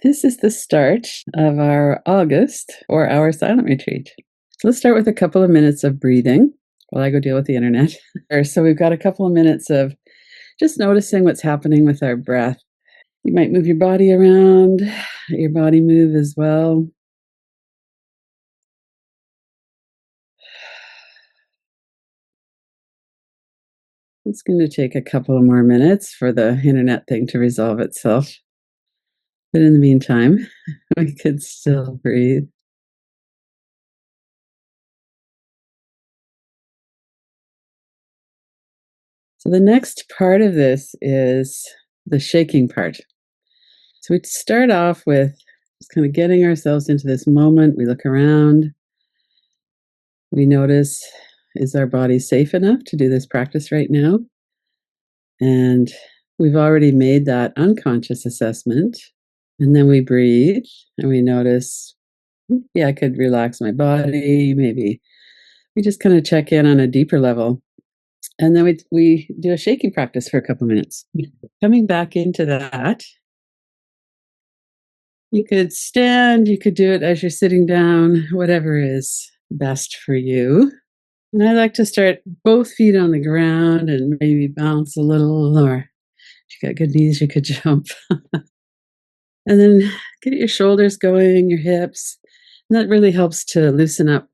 This is the start of our August 4-hour silent retreat. So let's start with a couple of minutes of breathing while I go deal with the internet. So we've got a couple of minutes of just noticing what's happening with our breath. You might move your body around, let your body move as well. It's going to take a couple of more minutes for the internet thing to resolve itself. But in the meantime, we could still breathe. So the next part of this is the shaking part. So we start off with just kind of getting ourselves into this moment. We look around, we notice, is our body safe enough to do this practice right now? And we've already made that unconscious assessment. And then we breathe and we notice, yeah, I could relax my body. Maybe we just kind of check in on a deeper level. And then we do a shaking practice for a couple minutes. Coming back into that, you could stand, you could do it as you're sitting down, whatever is best for you. And I like to start both feet on the ground and maybe bounce a little, or if you got good knees, you could jump. And then get your shoulders going, your hips. And that really helps to loosen up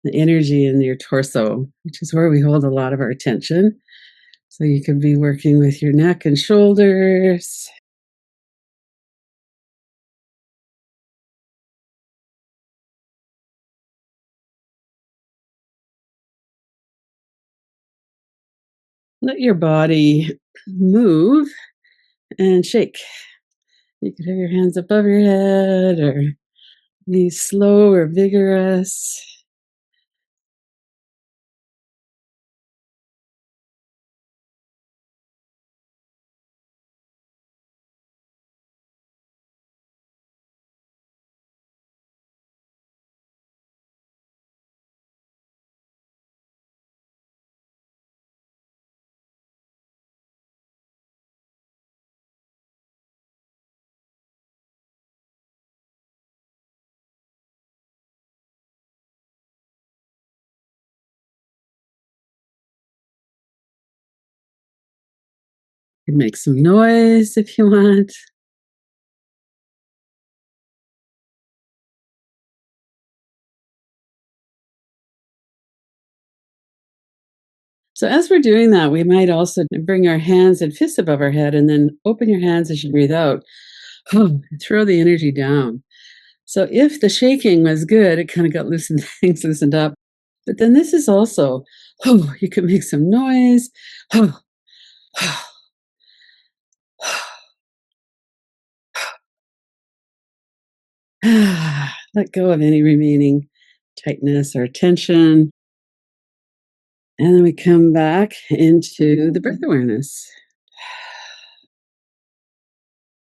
the energy in your torso, which is where we hold a lot of our attention. So you can be working with your neck and shoulders. Let your body move and shake. You could have your hands above your head or be slow or vigorous. You can make some noise if you want. So as we're doing that, we might also bring our hands and fists above our head and then open your hands as you breathe out. Throw the energy down. So if the shaking was good, it kind of got loosened, things loosened up. But then this is also, you can make some noise. Let go of any remaining tightness or tension. And then we come back into the breath awareness.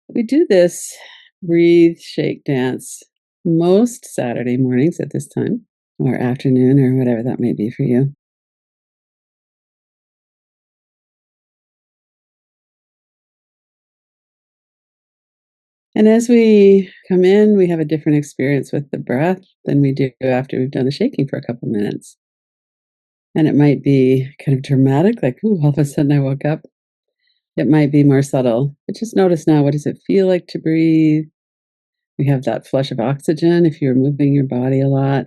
We do this breathe, shake, dance most Saturday mornings at this time, or afternoon, or whatever that may be for you. And as we come in, we have a different experience with the breath than we do after we've done the shaking for a couple minutes. And it might be kind of dramatic, like, ooh, all of a sudden I woke up. It might be more subtle, but just notice now, what does it feel like to breathe? We have that flush of oxygen if you're moving your body a lot.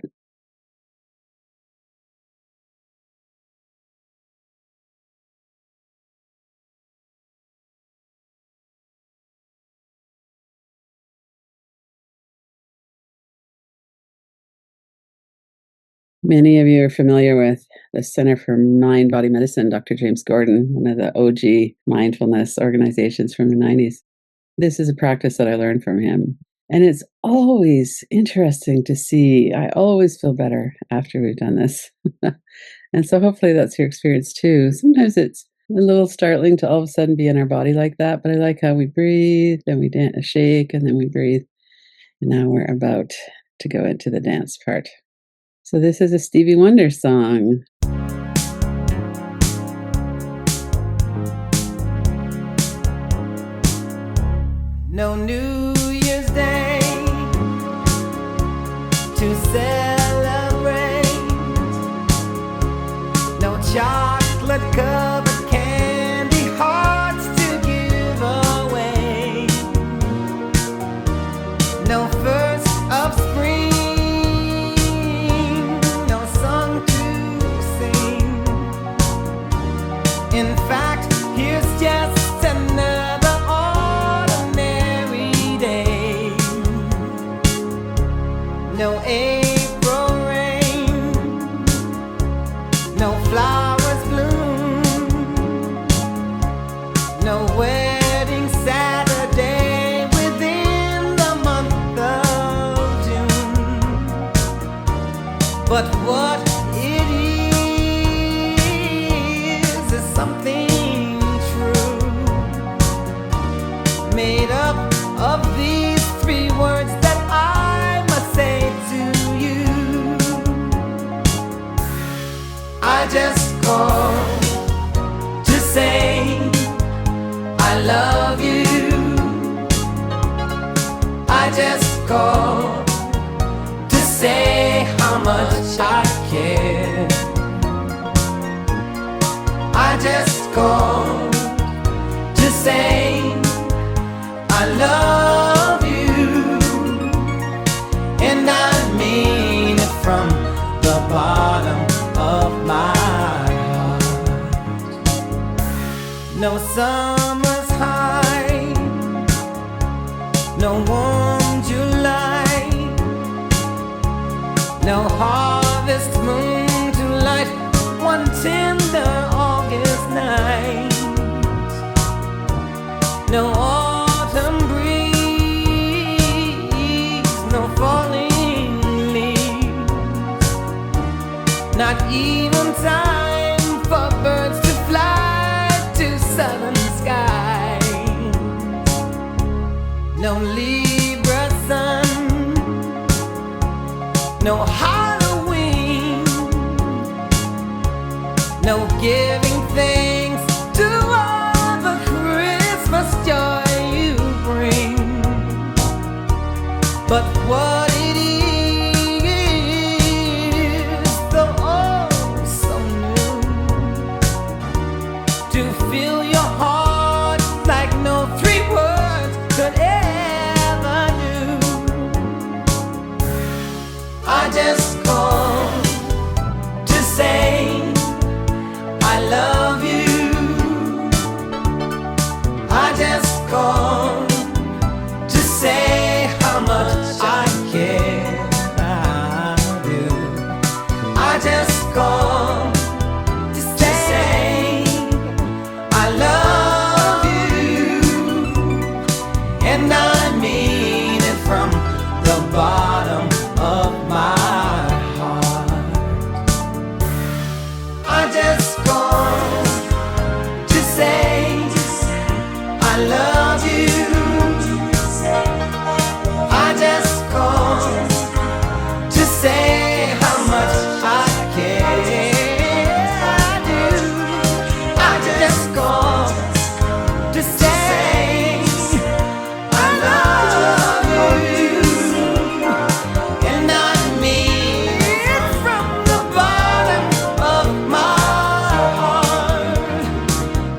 Many of you are familiar with the Center for Mind Body Medicine, Dr. James Gordon, one of the OG mindfulness organizations from the 90s. This is a practice that I learned from him. And it's always interesting to see. I always feel better after we've done this. And so hopefully that's your experience too. Sometimes it's a little startling to all of a sudden be in our body like that, but I like how we breathe, then we shake, and then we breathe. And now we're about to go into the dance part. So this is a Stevie Wonder song. No New three words that I must say to you. I just called to say I love you. I just called to say how much I care. I just called to say I love you, and I mean it from the bottom of my heart. No summer's high, no warm July, no harvest moon to light one tender August night, no autumn breeze, no falling leaves, not even time for birds to fly to southern skies, no Libra sun, no Halloween, no giving thanks to all the Christmas joy you bring. But what it is, though oh so new, to fill your heart like no three words could ever do. I just called to say I love you. I just called to say how much I care. I do. I just called to say I love you, and I mean it from the bottom of my heart. I just called to say I love you. I just called to say how much I care. I do. I just called to say I love you, and I mean it from the bottom of my heart,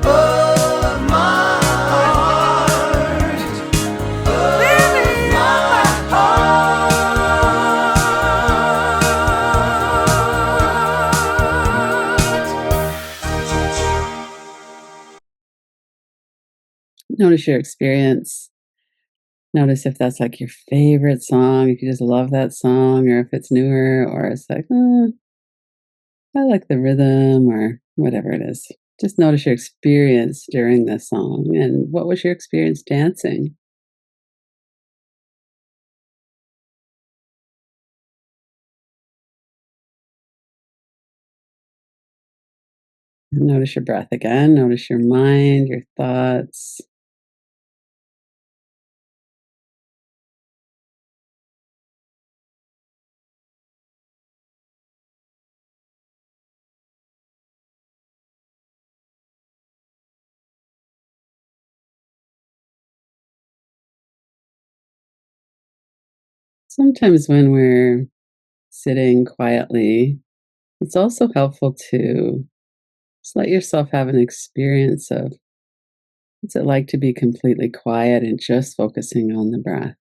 of my heart, baby, my heart. Notice your experience. Notice if that's like your favorite song, if you just love that song, or if it's newer, or it's like, I like the rhythm, or whatever it is. Just notice your experience during the song. And what was your experience dancing? And notice your breath again. Notice your mind, your thoughts. Sometimes when we're sitting quietly, it's also helpful to just let yourself have an experience of what's it like to be completely quiet and just focusing on the breath.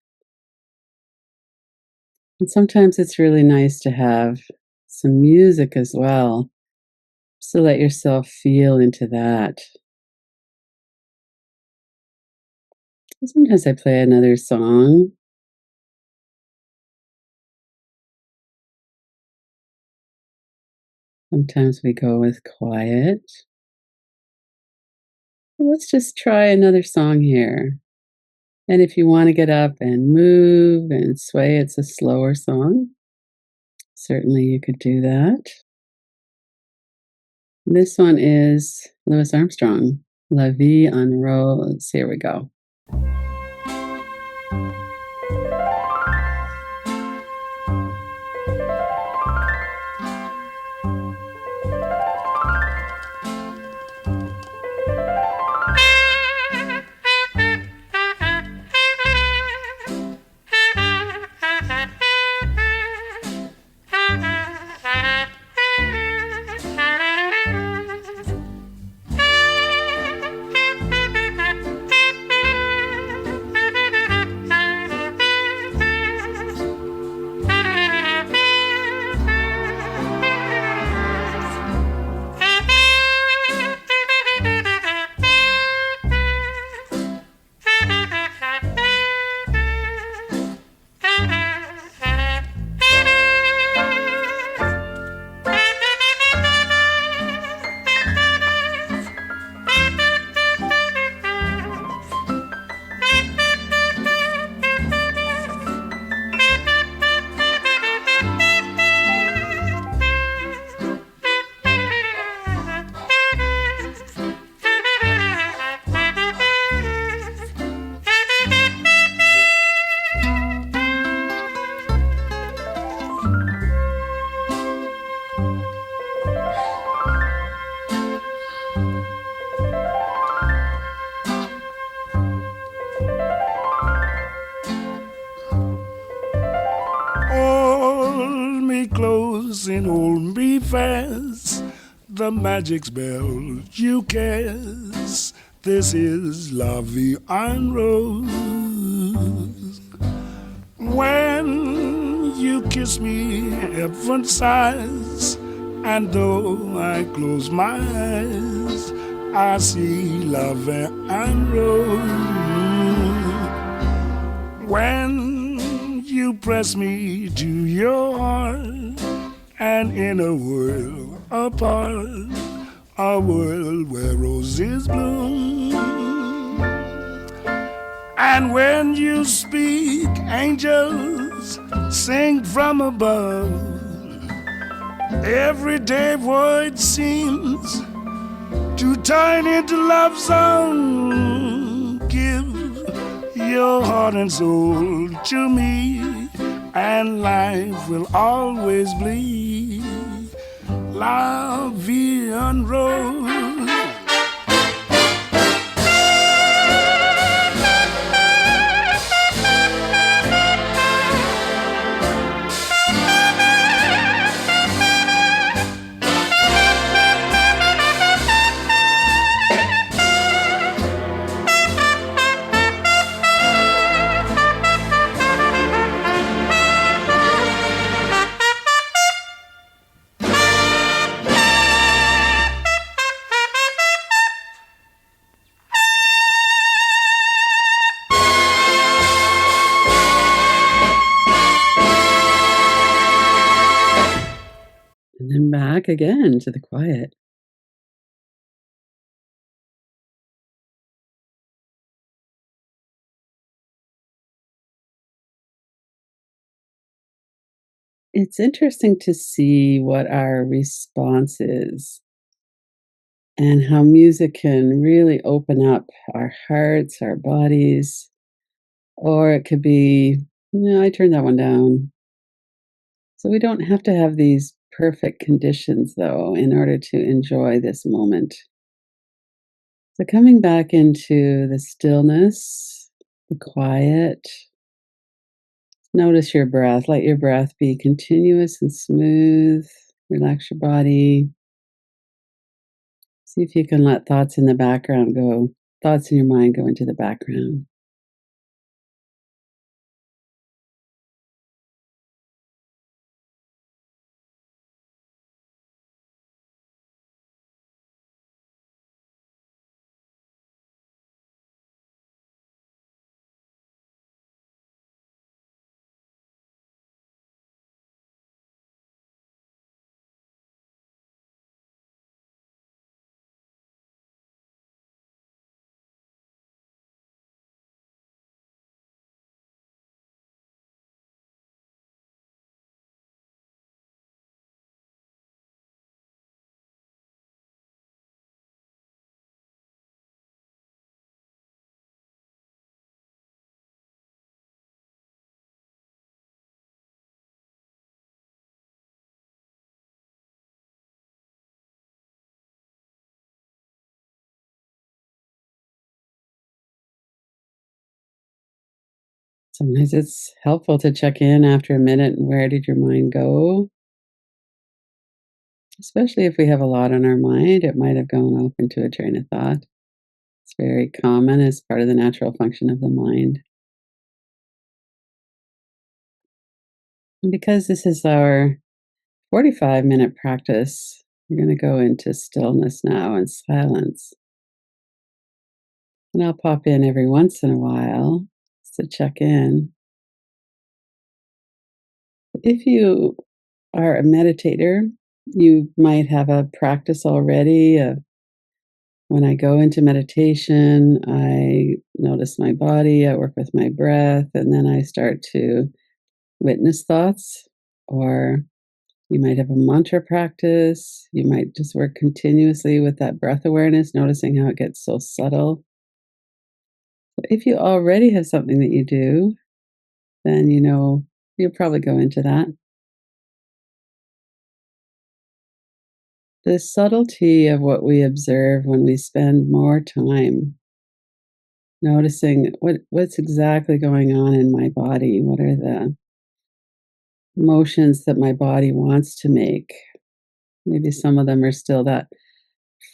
And sometimes it's really nice to have some music as well, so let yourself feel into that. Sometimes I play another song. Sometimes we go with quiet. Let's just try another song here. And if you want to get up and move and sway, it's a slower song. Certainly you could do that. This one is Louis Armstrong, La Vie en Rose. Here we go. me close and hold me fast. The magic spell you cast. This is La Vie en Rose. When you kiss me, heaven sighs, and though I close my eyes, I see La Vie en Rose. When you press me to your heart, and in a world apart, a world where roses bloom. And when you speak, angels sing from above. Everyday void seems to turn into love song. Give your heart and soul to me, and life will always be La Vie en Rose. And then back again to the quiet. It's interesting to see what our response is and how music can really open up our hearts, our bodies, or it could be, no, I turned that one down. So we don't have to have these perfect conditions, though, in order to enjoy this moment. So coming back into the stillness, the quiet, notice your breath. Let your breath be continuous and smooth. Relax your body. See if you can let thoughts in the background go, thoughts in your mind go into the background. Sometimes it's helpful to check in after a minute and where did your mind go? Especially if we have a lot on our mind, it might have gone off into a train of thought. It's very common as part of the natural function of the mind. And because this is our 45-minute practice, we're going to go into stillness now and silence. And I'll pop in every once in a while just to check in. If you are a meditator, you might have a practice already of when I go into meditation, I notice my body, I work with my breath, and then I start to witness thoughts. Or you might have a mantra practice. You might just work continuously with that breath awareness, noticing how it gets so subtle. If you already have something that you do, then you'll probably go into that. The subtlety of what we observe when we spend more time noticing what's exactly going on in my body. What are the motions that my body wants to make. Maybe some of them are still that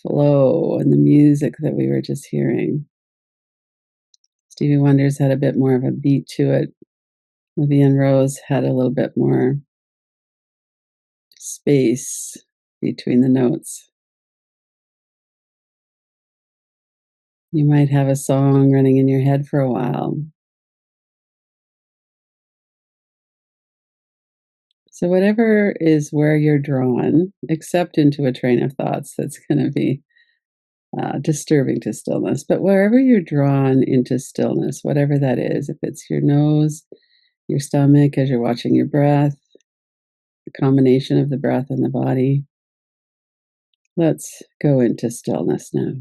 flow and the music that we were just hearing. Stevie Wonder's had a bit more of a beat to it. Olivia and Rose had a little bit more space between the notes. You might have a song running in your head for a while. So, whatever is where you're drawn, except into a train of thoughts that's going to be disturbing to stillness, but wherever you're drawn into stillness, whatever that is, if it's your nose, your stomach as you're watching your breath, the combination of the breath and the body, let's go into stillness now.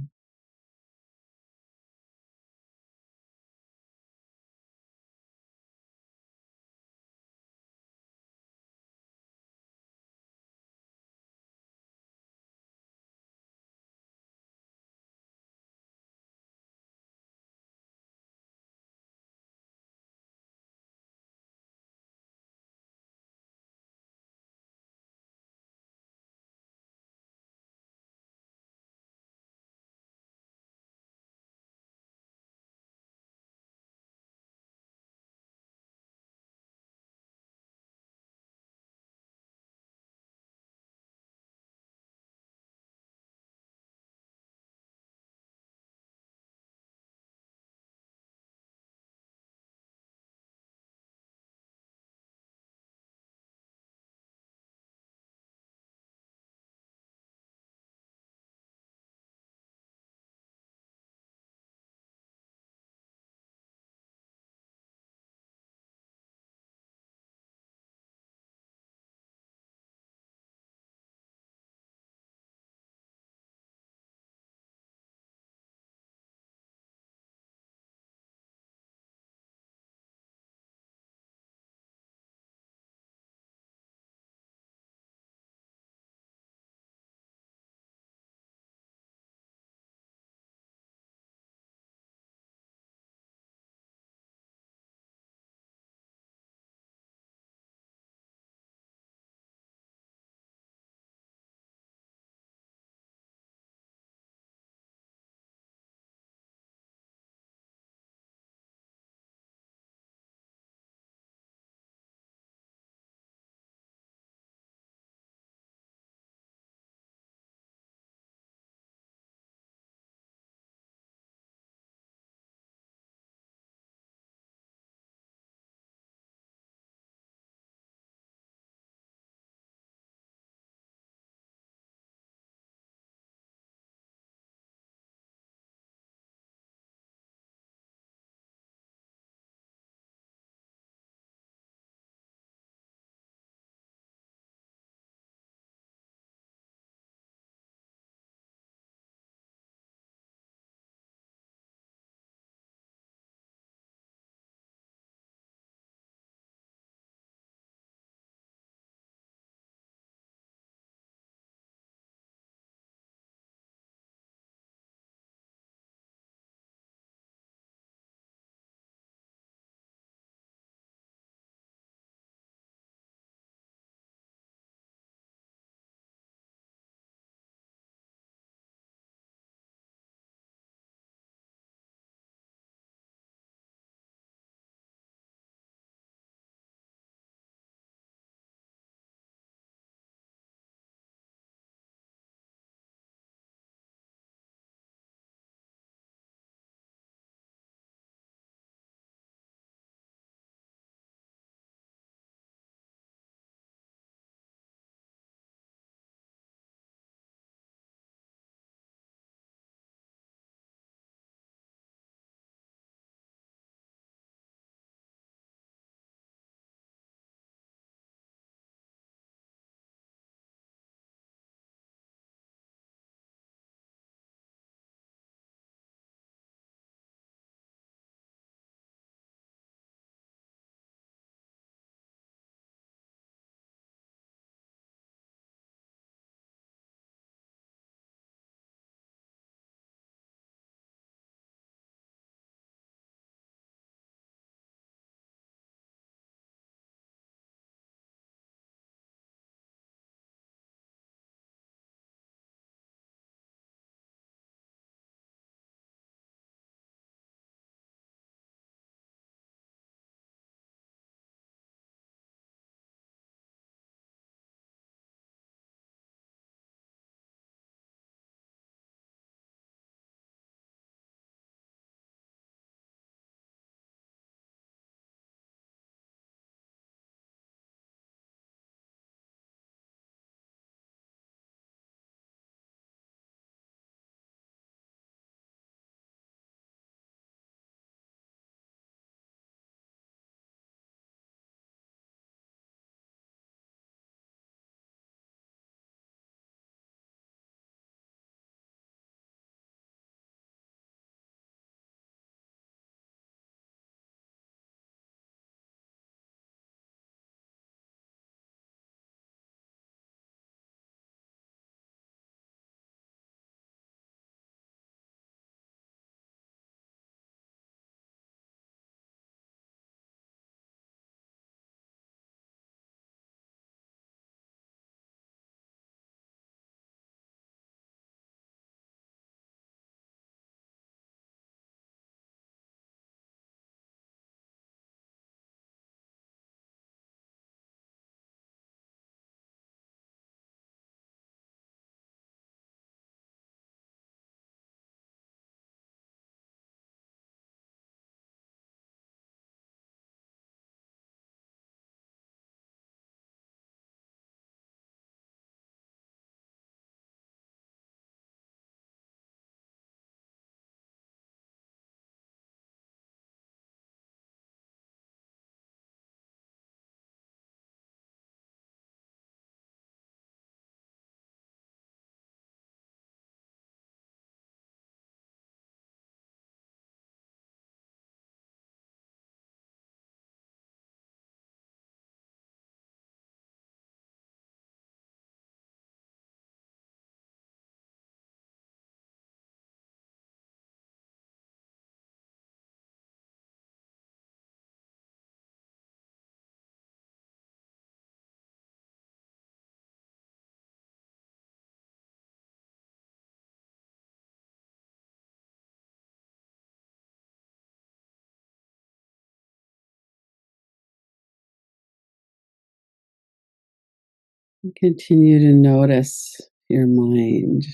Continue to notice your mind,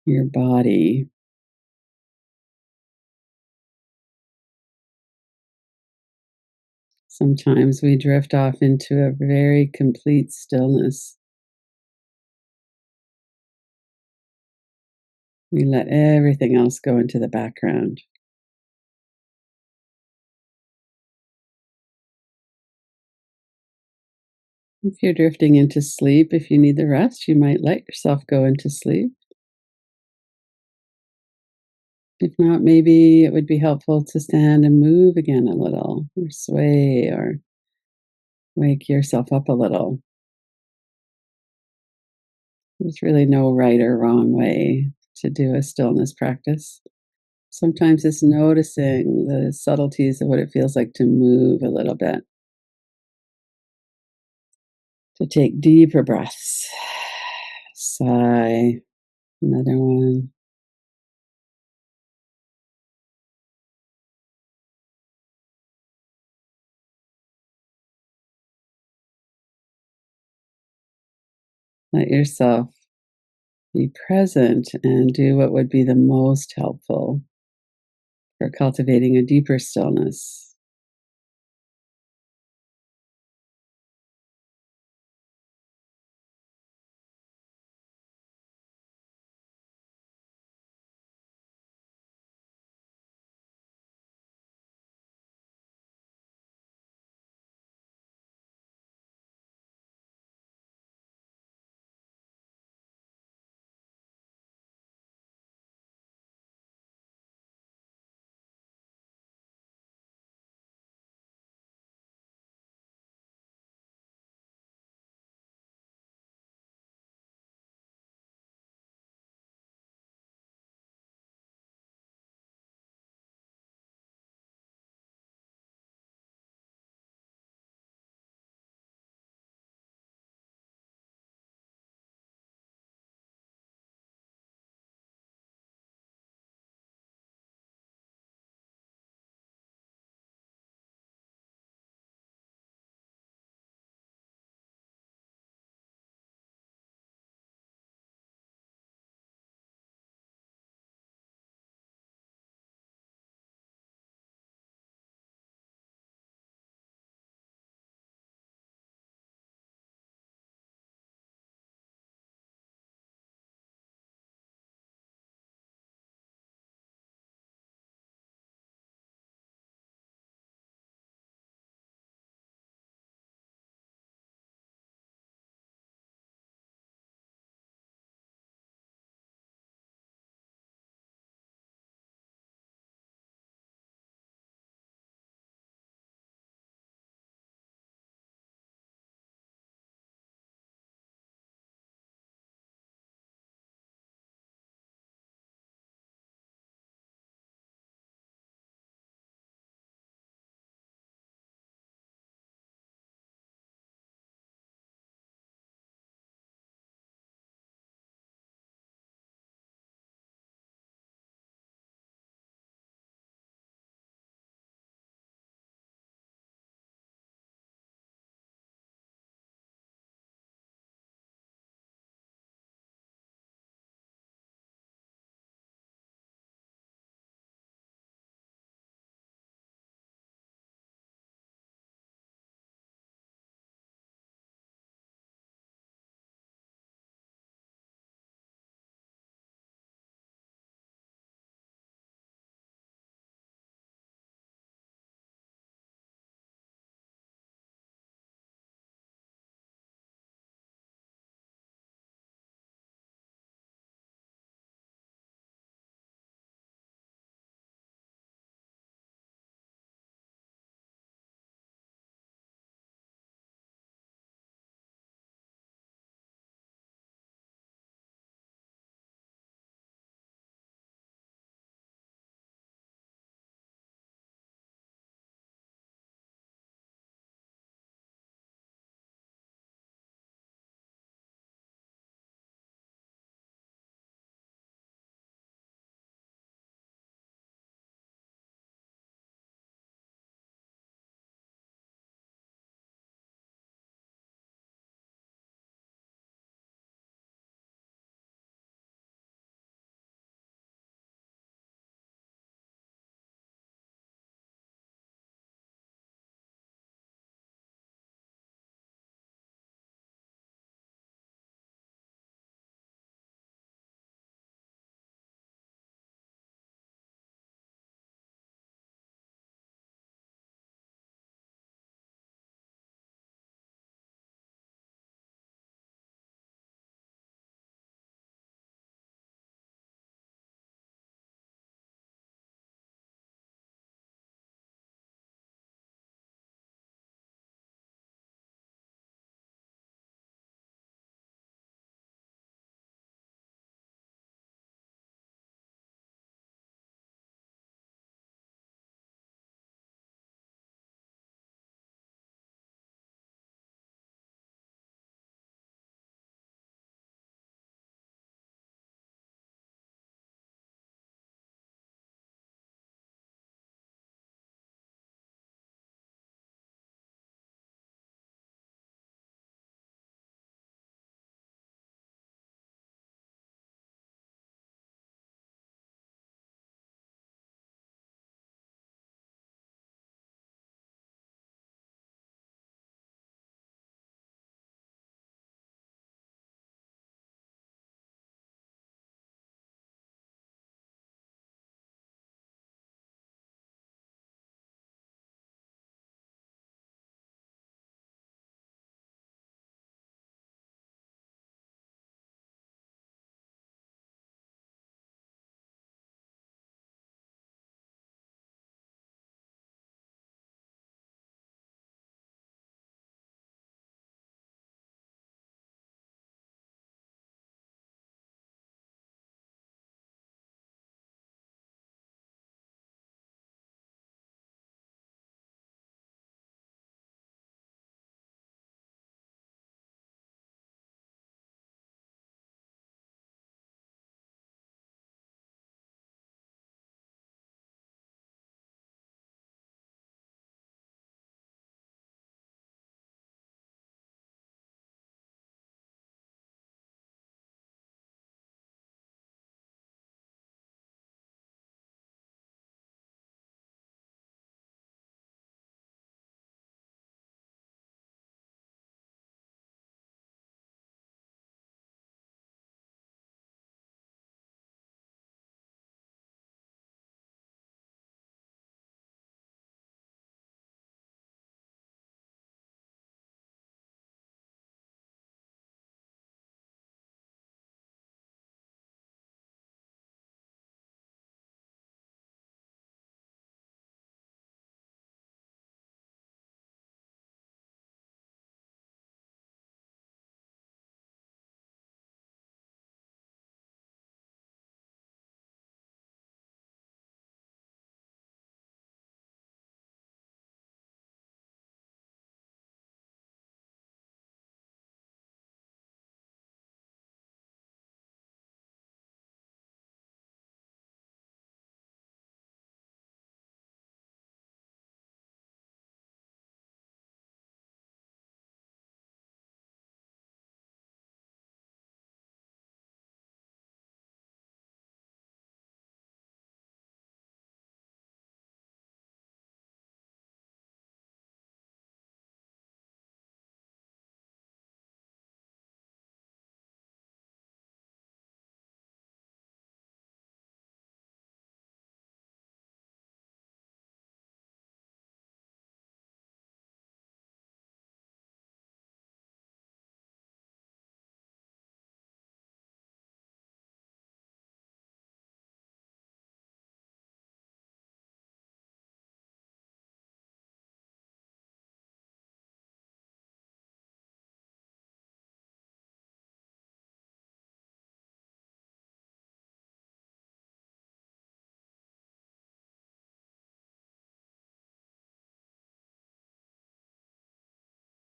your body. Sometimes we drift off into a very complete stillness. We let everything else go into the background. If you're drifting into sleep, if you need the rest, you might let yourself go into sleep. If not, maybe it would be helpful to stand and move again a little, or sway, or wake yourself up a little. There's really no right or wrong way to do a stillness practice. Sometimes it's noticing the subtleties of what it feels like to move a little bit, to take deeper breaths. Sigh. Another one. Let yourself be present and do what would be the most helpful for cultivating a deeper stillness.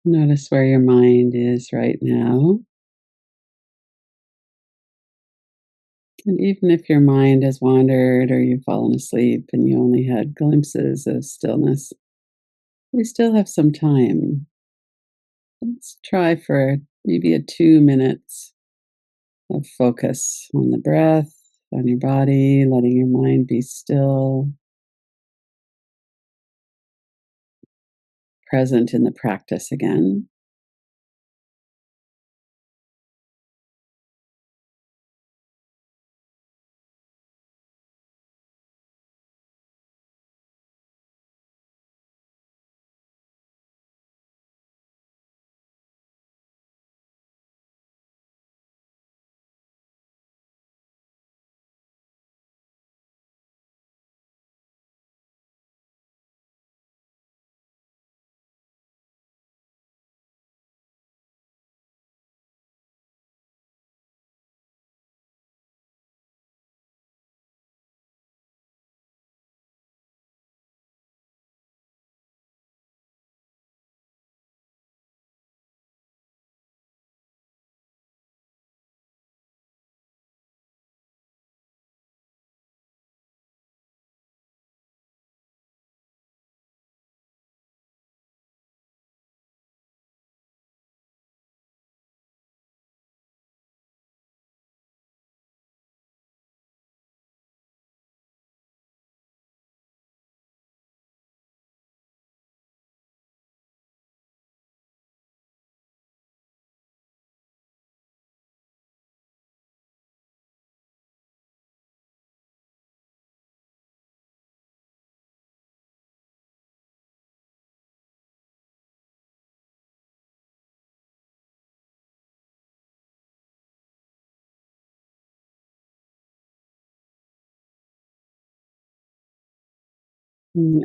Notice where your mind is right now. And even if your mind has wandered or you've fallen asleep and you only had glimpses of stillness, we still have some time. Let's try for maybe a 2 minutes of focus on the breath, on your body, letting your mind be still, present in the practice again.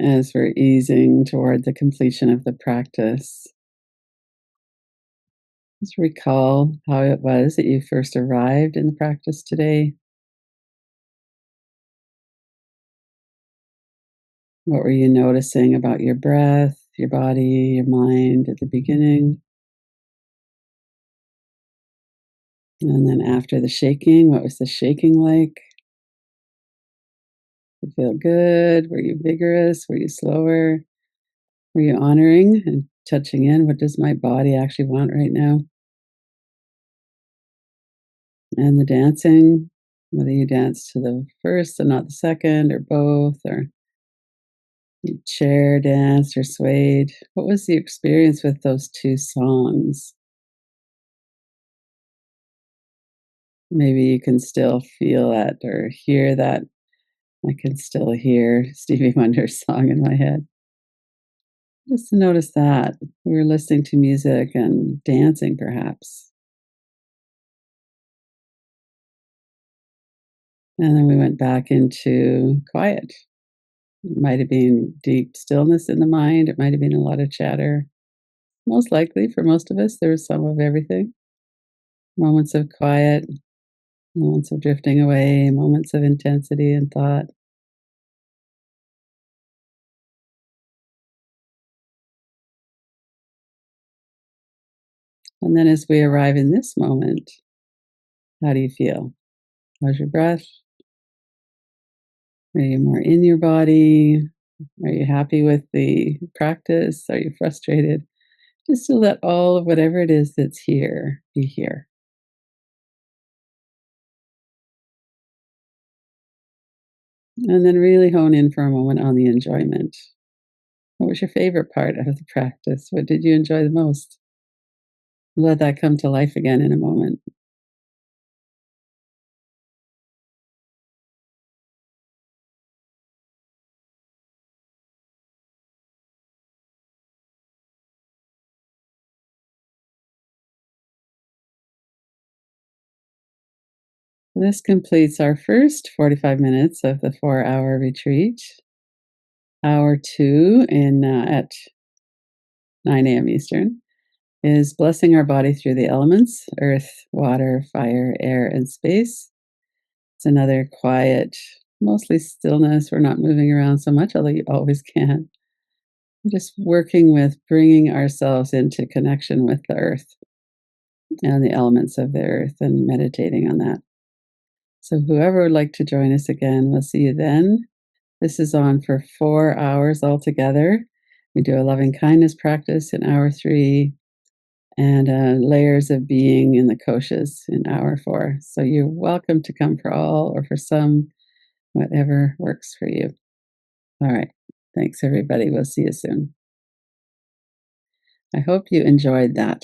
As we're easing toward the completion of the practice, just recall how it was that you first arrived in the practice today. What were you noticing about your breath, your body, your mind at the beginning? And then after the shaking, what was the shaking like? Did it feel good? Were you vigorous? Were you slower? Were you honoring and touching in? What does my body actually want right now? And the dancing, whether you dance to the first and not the second, or both, or you chair danced or swayed. What was the experience with those two songs? Maybe you can still feel that or hear that. I can still hear Stevie Wonder's song in my head. Just to notice that we were listening to music and dancing, perhaps. And then we went back into quiet. It might have been deep stillness in the mind. It might have been a lot of chatter. Most likely, for most of us, there was some of everything. Moments of quiet, moments of drifting away, moments of intensity and thought. And then as we arrive in this moment, how do you feel? How's your breath? Are you more in your body? Are you happy with the practice? Are you frustrated? Just to let all of whatever it is that's here be here. And then really hone in for a moment on the enjoyment. What was your favorite part of the practice? What did you enjoy the most? Let that come to life again in a moment. This completes our first 45 minutes of the 4-hour retreat. Hour two at 9 a.m. Eastern is blessing our body through the elements: earth, water, fire, air, and space. It's another quiet, mostly stillness. We're not moving around so much, although you always can. Just working with bringing ourselves into connection with the earth and the elements of the earth and meditating on that. So, whoever would like to join us again, we'll see you then. This is on for 4 hours altogether. We do a loving kindness practice in hour 3 and layers of being in the koshas in hour 4. So, you're welcome to come for all or for some, whatever works for you. All right. Thanks, everybody. We'll see you soon. I hope you enjoyed that.